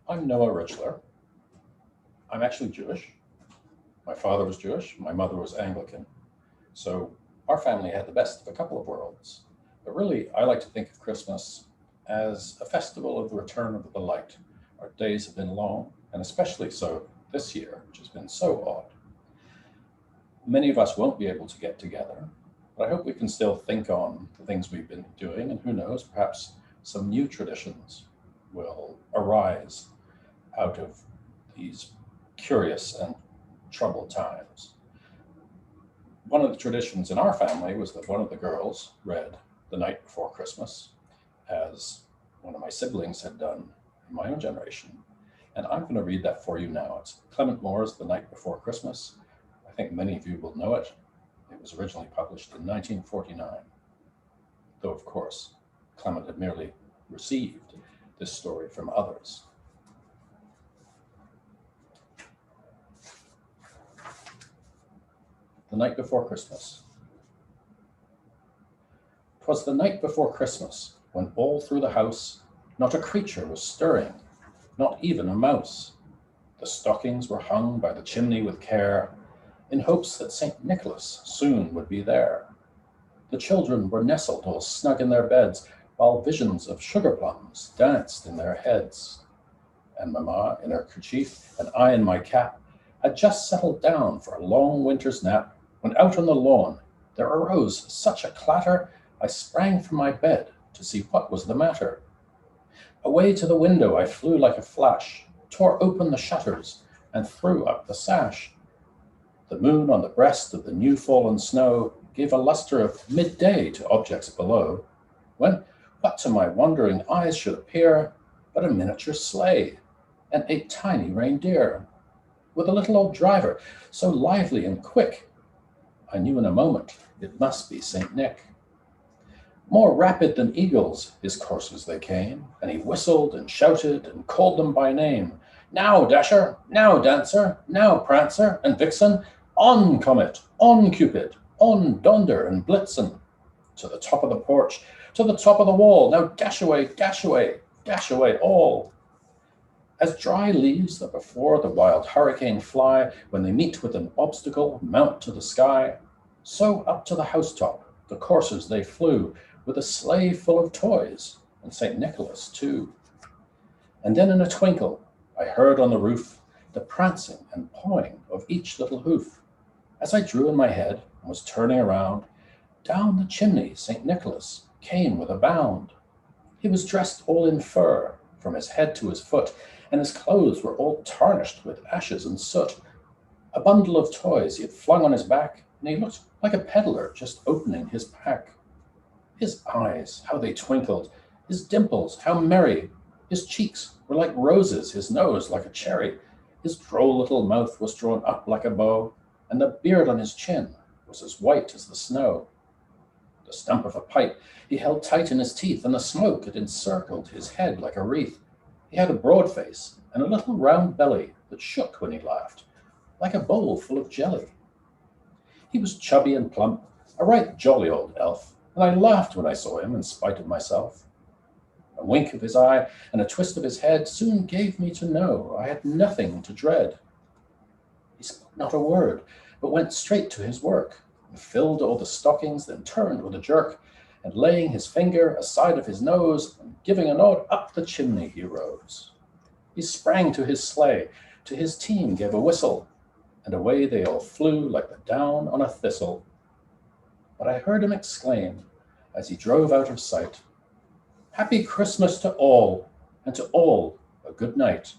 I'm Noah Richler. I'm actually Jewish. My father was Jewish, my mother was Anglican. So our family had the best of a couple of worlds. But really, I like to think of Christmas as a festival of the return of the light. Our days have been long, and especially so this year, which has been so odd. Many of us won't be able to get together, but I hope we can still think on the things we've been doing, and who knows, perhaps some new traditions will arise out of these curious and troubled times. One of the traditions in our family was that one of the girls read The Night Before Christmas, as one of my siblings had done in my own generation. And I'm going to read that for you now. It's Clement The Night Before Christmas. I think many of you will know it. It was originally published in 1949, though of course Clement had merely received this story from others. The Night Before Christmas. 'Twas the night before Christmas, when all through the house not a creature was stirring, not even a mouse. The stockings were hung by the chimney with care, in hopes that St. Nicholas soon would be there. The children were nestled all snug in their beds, while visions of sugar plums danced in their heads. And Mamma in her kerchief, and I in my cap, had just settled down for a long winter's nap, when out on the lawn there arose such a clatter, I sprang from my bed to see what was the matter. Away to the window I flew like a flash, tore open the shutters, and threw up the sash. The moon on the breast of the new-fallen snow gave a lustre of midday to objects below, when what to my wondering eyes should appear but a miniature sleigh and a tiny reindeer, with a little old driver, so lively and quick, I knew in a moment it must be St. Nick. More rapid than eagles his coursers they came, and he whistled and shouted and called them by name. Now, Dasher, now, Dancer, now, Prancer and Vixen, on, Comet, on, Cupid, on, Donder and Blitzen. To the top of the porch, to the top of the wall, now dash away, all. As dry leaves that before the wild hurricane fly, when they meet with an obstacle, mount to the sky, so up to the housetop the coursers they flew, with a sleigh full of toys, and St. Nicholas too. And then in a twinkle I heard on the roof the prancing and pawing of each little hoof. As I drew in my head and was turning around, down the chimney St. Nicholas came with a bound. He was dressed all in fur, from his head to his foot, and his clothes were all tarnished with ashes and soot. A bundle of toys he had flung on his back, and he looked like a peddler just opening his pack. His eyes, how they twinkled, his dimples, how merry. His cheeks were like roses, his nose like a cherry. His droll little mouth was drawn up like a bow, and the beard on his chin was as white as the snow. The stump of a pipe he held tight in his teeth, and the smoke had encircled his head like a wreath. He had a broad face and a little round belly that shook when he laughed, like a bowl full of jelly. He was chubby and plump, a right jolly old elf, and I laughed when I saw him in spite of myself. A wink of his eye and a twist of his head soon gave me to know I had nothing to dread. He spoke not a word, but went straight to his work, and filled all the stockings, then turned with a jerk, and laying his finger aside of his nose, and giving a nod, up the chimney he rose. He sprang to his sleigh, to his team gave a whistle, and away they all flew like the down on a thistle. But I heard him exclaim, as he drove out of sight, "Happy Christmas to all, and to all a good night."